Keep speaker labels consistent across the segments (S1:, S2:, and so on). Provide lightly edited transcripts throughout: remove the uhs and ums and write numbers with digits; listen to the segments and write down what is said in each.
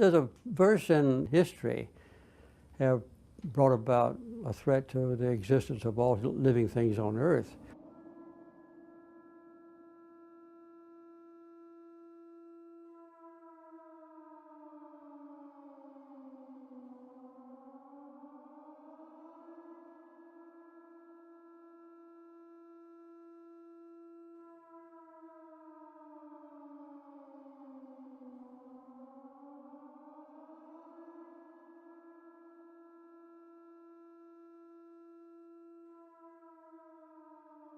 S1: There's a verse in history have brought about a threat to the existence of all living things on Earth.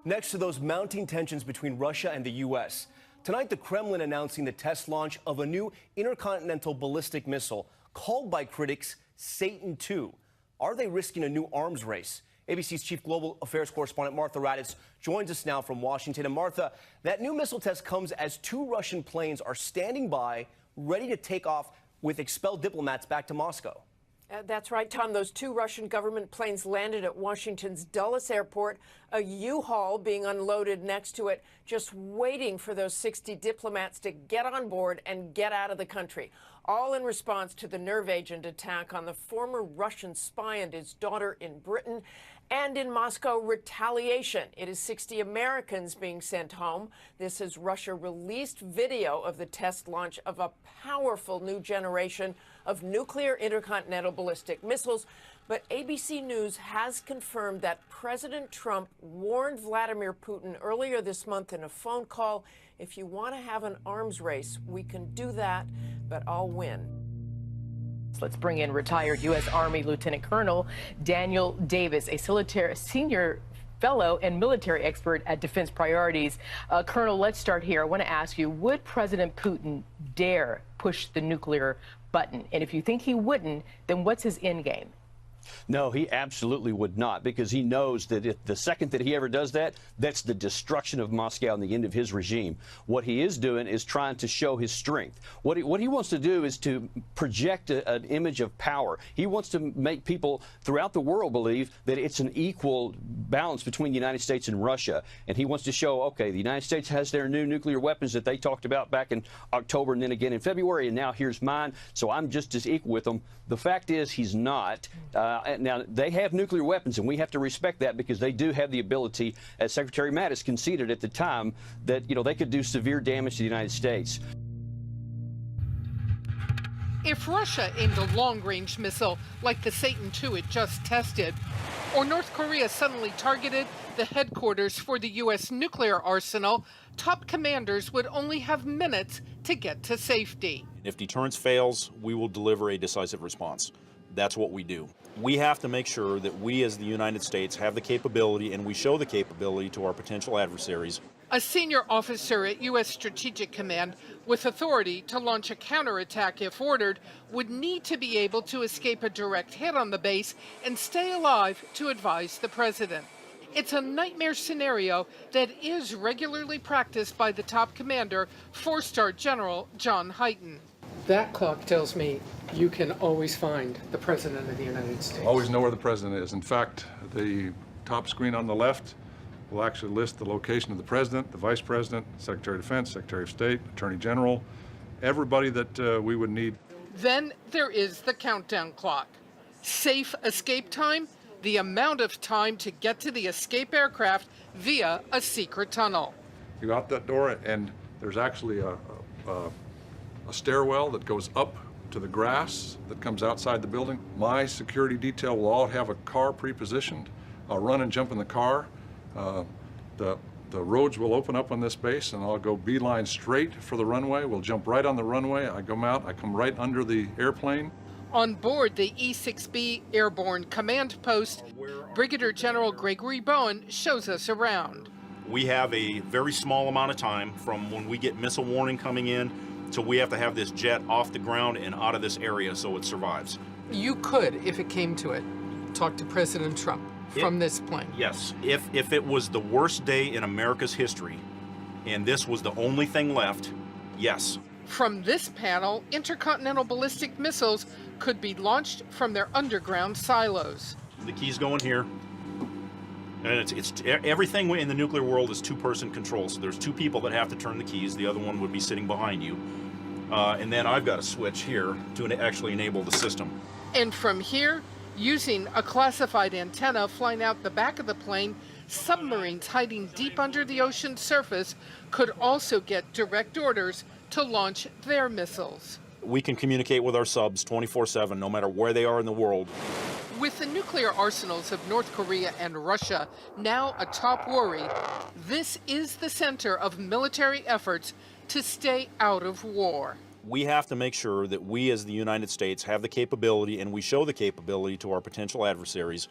S2: Next to those mounting tensions between Russia and the U.S., tonight the Kremlin announcing the test launch of a new intercontinental ballistic missile called by critics Satan II. Are they risking a new arms race? ABC's chief global affairs correspondent Martha Raddatz joins us now from Washington. And Martha, that new missile test comes as 2 Russian planes are standing by, ready to take off with expelled diplomats back to Moscow.
S3: That's right, Tom. Those 2 Russian government planes landed at Washington's Dulles Airport, a U-Haul being unloaded next to it, just waiting for those 60 diplomats to get on board and get out of the country, all in response to the nerve agent attack on the former Russian spy and his daughter in Britain. And in Moscow, retaliation. It is 60 Americans being sent home. This as Russia released video of the test launch of a powerful new generation of nuclear intercontinental ballistic missiles. But ABC News has confirmed that President Trump warned Vladimir Putin earlier this month in a phone call, if you want to have an arms race, we can do that, but I'll win.
S4: Let's bring in retired U.S. Army Lieutenant Colonel Daniel Davis, a senior fellow and military expert at Defense Priorities. Colonel, let's start here. I want to ask you, would President Putin dare push the nuclear button? And if you think he wouldn't, then what's his end game?
S5: No, he absolutely would not, because he knows that if the second that he ever does that, that's the destruction of Moscow and the end of his regime. What he is doing is trying to show his strength. What he wants to do is to project an image of power. He wants to make people throughout the world believe that it's an equal balance between the United States and Russia. And he wants to show, okay, the United States has their new nuclear weapons that they talked about back in October and then again in February, and now here's mine, so I'm just as equal with them. The fact is he's not. Now, they have nuclear weapons, and we have to respect that, because they do have the ability, as Secretary Mattis conceded at the time, that, you know, they could do severe damage to the United States.
S6: If Russia aimed a long-range missile like the Satan II it just tested, or North Korea suddenly targeted the headquarters for the U.S. nuclear arsenal, top commanders would only have minutes to get to safety.
S7: If deterrence fails, we will deliver a decisive response. That's what we do. We have to make sure that we as the United States have the capability, and we show the capability to our potential adversaries.
S6: A senior officer at U.S. Strategic Command with authority to launch a counterattack if ordered would need to be able to escape a direct hit on the base and stay alive to advise the president. It's a nightmare scenario that is regularly practiced by the top commander, 4-star General John Hyten.
S8: That clock tells me you can always find the President of the United States.
S9: Always know where the President is. In fact, the top screen on the left will actually list the location of the President, the Vice President, Secretary of Defense, Secretary of State, Attorney General, everybody that we would need.
S6: Then there is the countdown clock. Safe escape time, the amount of time to get to the escape aircraft via a secret tunnel.
S9: You go out that door, and there's actually a stairwell that goes up to the grass that comes outside the building. My security detail will all have a car pre-positioned. I'll run and jump in the car. The roads will open up on this base, and I'll go beeline straight for the runway. We'll jump right on the runway. I come out, I come right under the airplane.
S6: On board the E-6B Airborne Command Post, Brigadier General Gregory Bowen shows us around.
S7: We have a very small amount of time from when we get missile warning coming in till we have to have this jet off the ground and out of this area so it survives.
S6: You could, if it came to it, talk to President Trump from this plane.
S7: Yes. If it was the worst day in America's history and this was the only thing left, yes.
S6: From this panel, intercontinental ballistic missiles could be launched from their underground silos.
S7: The key's going here. And it's everything in the nuclear world is 2-person control. So there's 2 people that have to turn the keys. The other one would be sitting behind you. and then I've got a switch here to actually enable the system.
S6: And from here, using a classified antenna flying out the back of the plane, submarines hiding deep under the ocean's surface could also get direct orders to launch their missiles.
S7: We can communicate with our subs 24/7, no matter where they are in the world.
S6: With the nuclear arsenals of North Korea and Russia now a top worry, this is the center of military efforts to stay out of war.
S7: We have to make sure that we as the United States have the capability, and we show the capability to our potential adversaries,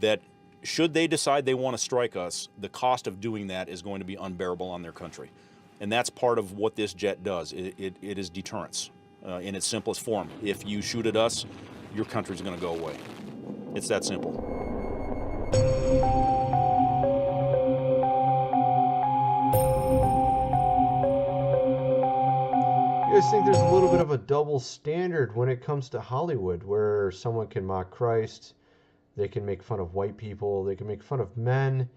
S7: that should they decide they want to strike us, the cost of doing that is going to be unbearable on their country. And that's part of what this jet does. It is deterrence in its simplest form. If you shoot at us, your country's going to go away. It's that simple.
S10: You guys think there's a little bit of a double standard when it comes to Hollywood, where someone can mock Christ, they can make fun of white people, they can make fun of men,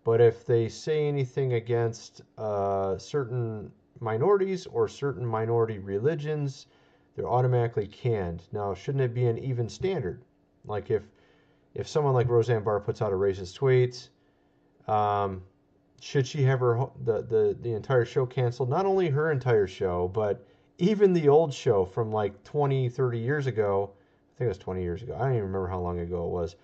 S10: but if they say anything against certain minorities or certain minority religions, they're automatically canned. Now, shouldn't it be an even standard? Like if someone like Roseanne Barr puts out a racist tweet, should she have the entire show canceled? Not only her entire show, but even the old show from like 20, 30 years ago. I think it was 20 years ago. I don't even remember how long ago it was.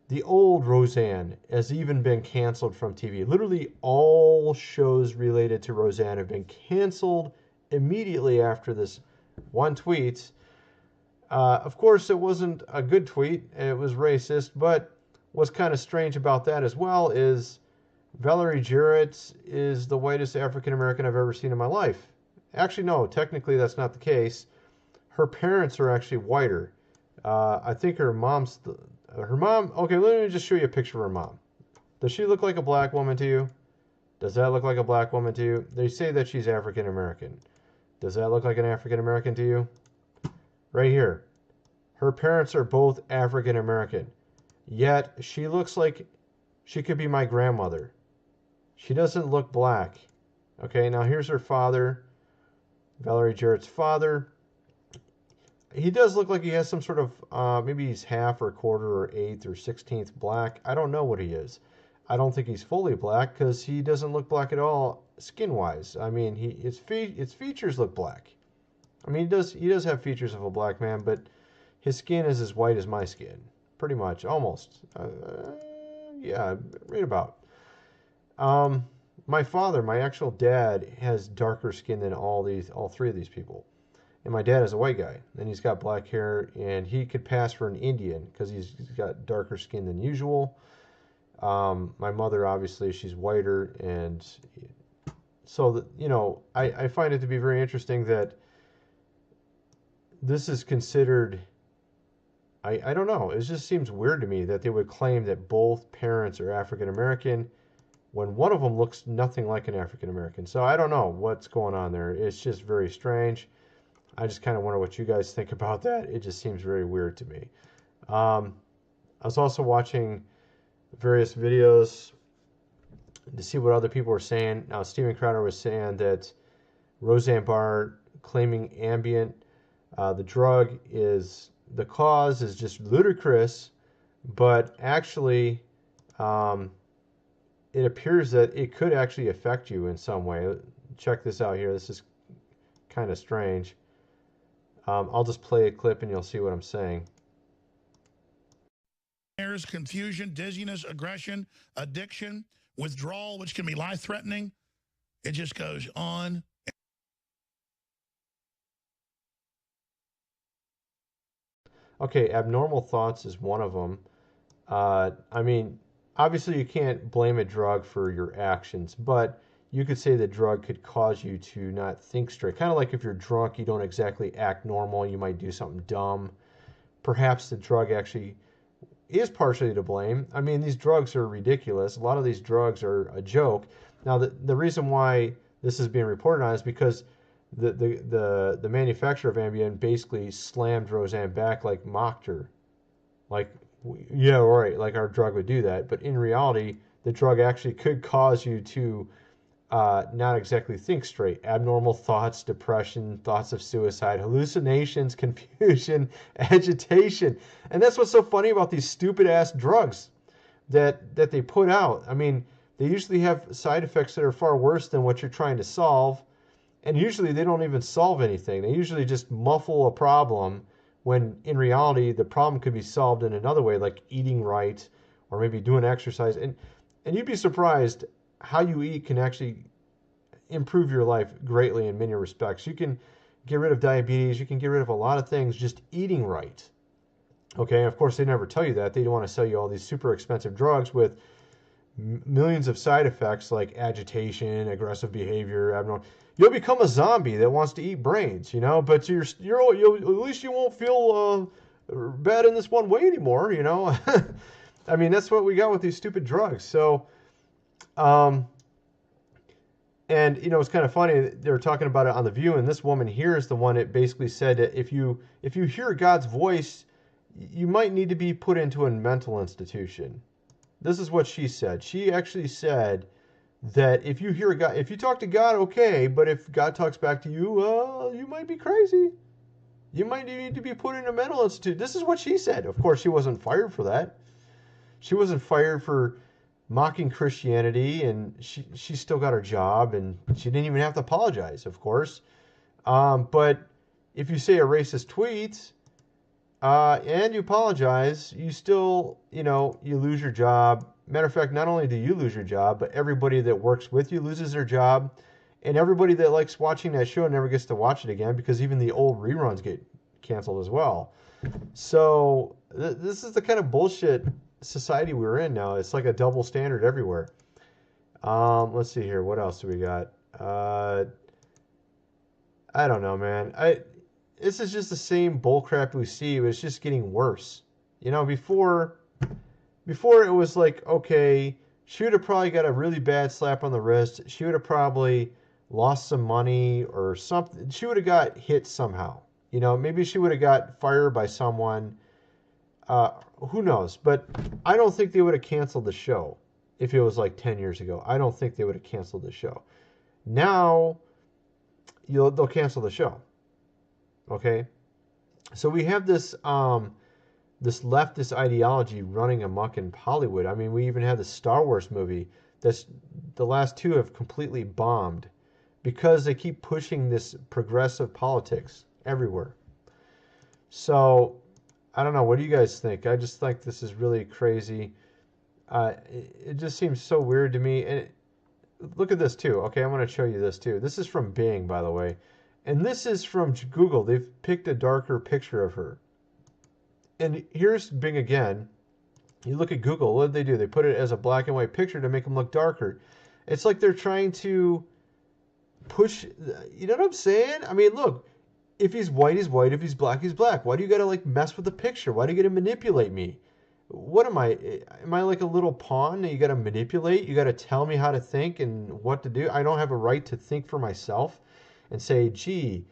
S10: The old Roseanne has even been canceled from TV. Literally all shows related to Roseanne have been canceled immediately after this one tweet. Of course, it wasn't a good tweet. It was racist. But what's kind of strange about that as well is Valerie Jarrett is the whitest African-American I've ever seen in my life. Actually, no, technically that's not the case. Her parents are actually whiter. I think her mom, okay, let me just show you a picture of her mom. Does she look like a black woman to you? Does that look like a black woman to you? They say that she's African-American. Does that look like an African-American to you? Right here. Her parents are both African-American. Yet, she looks like she could be my grandmother. She doesn't look black. Okay, now here's her father. Valerie Jarrett's father. He does look like he has some sort of, maybe he's half or quarter or eighth or 16th black. I don't know what he is. I don't think he's fully black because he doesn't look black at all skin-wise. I mean, his features look black. I mean, he does have features of a black man, but his skin is as white as my skin. Pretty much, almost. Yeah, right about. My father, my actual dad, has darker skin than all three of these people. And my dad is a white guy, and he's got black hair, and he could pass for an Indian because he's got darker skin than usual. My mother, obviously, she's whiter, and so, I find it to be very interesting that this is considered, I don't know, it just seems weird to me that they would claim that both parents are African-American when one of them looks nothing like an African-American. So I don't know what's going on there. It's just very strange. I just kind of wonder what you guys think about that. It just seems very weird to me. I was also watching various videos to see what other people were saying. Now, Steven Crowder was saying that Roseanne Barr claiming Ambien, the drug is, the cause is just ludicrous, but actually it appears that it could actually affect you in some way. Check this out here. This is kind of strange. I'll just play a clip and you'll see what I'm saying.
S11: There's confusion, dizziness, aggression, addiction, withdrawal, which can be life-threatening. It just goes on.
S10: Okay, abnormal thoughts is one of them. I mean, obviously you can't blame a drug for your actions, but you could say the drug could cause you to not think straight. Kind of like if you're drunk, you don't exactly act normal. You might do something dumb. Perhaps the drug actually is partially to blame. I mean, these drugs are ridiculous. A lot of these drugs are a joke. Now, the reason why this is being reported on is because the manufacturer of Ambien basically slammed Roseanne back, like mocked her. Like, yeah, right, like our drug would do that. But in reality, the drug actually could cause you to not exactly think straight. Abnormal thoughts, depression, thoughts of suicide, hallucinations, confusion, agitation. And that's what's so funny about these stupid-ass drugs that they put out. I mean, they usually have side effects that are far worse than what you're trying to solve. And usually they don't even solve anything. They usually just muffle a problem when in reality the problem could be solved in another way, like eating right or maybe doing exercise. And you'd be surprised how you eat can actually improve your life greatly in many respects. You can get rid of diabetes. You can get rid of a lot of things just eating right. Okay, of course, they never tell you that. They don't want to sell you all these super expensive drugs with millions of side effects like agitation, aggressive behavior, abnormal. You'll become a zombie that wants to eat brains, you know, but you'll at least you won't feel bad in this one way anymore, you know. I mean, that's what we got with these stupid drugs. So, and, you know, it's kind of funny. They were talking about it on The View, and this woman here is the one that basically said that if you hear God's voice, you might need to be put into a mental institution. This is what she said. She actually said that if you hear God, if you talk to God, okay, but if God talks back to you, you might be crazy. You might need to be put in a mental institute. This is what she said. Of course, she wasn't fired for that. She wasn't fired for mocking Christianity, and she still got her job, and she didn't even have to apologize, of course. But if you say a racist tweet and you apologize, you still, you know, you lose your job. Matter of fact, not only do you lose your job, but everybody that works with you loses their job, and everybody that likes watching that show never gets to watch it again because even the old reruns get canceled as well. So this is the kind of bullshit society we're in now. It's like a double standard everywhere. Let's see here. What else do we got? I don't know, man. This is just the same bullcrap we see, but it's just getting worse. You know, before it was like, okay, she would have probably got a really bad slap on the wrist. She would have probably lost some money or something. She would have got hit somehow. You know, maybe she would have got fired by someone. Who knows? But I don't think they would have canceled the show if it was like 10 years ago. I don't think they would have canceled the show. Now, they'll cancel the show. Okay? So we have this this leftist ideology running amok in Hollywood. I mean, we even have the Star Wars movie. That's the last two have completely bombed because they keep pushing this progressive politics everywhere. So I don't know. What do you guys think? I just think this is really crazy. It just seems so weird to me. And look at this too. Okay, I'm going to show you this too. This is from Bing, by the way. And this is from Google. They've picked a darker picture of her. And here's Bing again. You look at Google. What did they do? They put it as a black and white picture to make them look darker. It's like they're trying to push. You know what I'm saying? I mean, look. If he's white, he's white. If he's black, he's black. Why do you got to like mess with the picture? Why do you got to manipulate me? What am I? Am I like a little pawn that you got to manipulate? You got to tell me how to think and what to do? I don't have a right to think for myself and say, gee,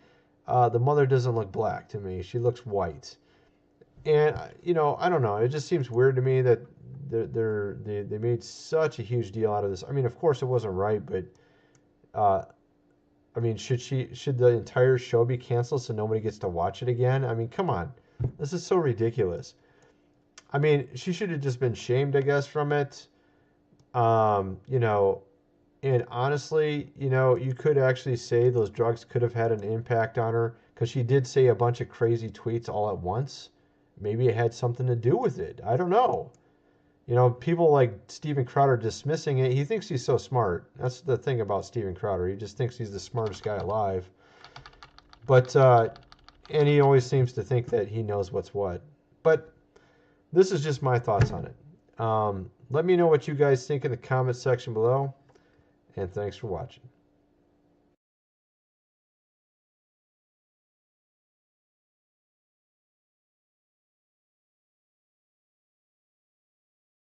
S10: the mother doesn't look black to me. She looks white. And, you know, I don't know. It just seems weird to me that they made such a huge deal out of this. I mean, of course it wasn't right, but I mean, should the entire show be canceled so nobody gets to watch it again? I mean, come on. This is so ridiculous. I mean, she should have just been shamed, I guess, from it. You know, and honestly, you know, you could actually say those drugs could have had an impact on her because she did say a bunch of crazy tweets all at once. Maybe it had something to do with it. I don't know. You know, people like Steven Crowder dismissing it. He thinks he's so smart. That's the thing about Steven Crowder. He just thinks he's the smartest guy alive. But, and he always seems to think that he knows what's what. But this is just my thoughts on it. Let me know what you guys think in the comment section below. And thanks for watching.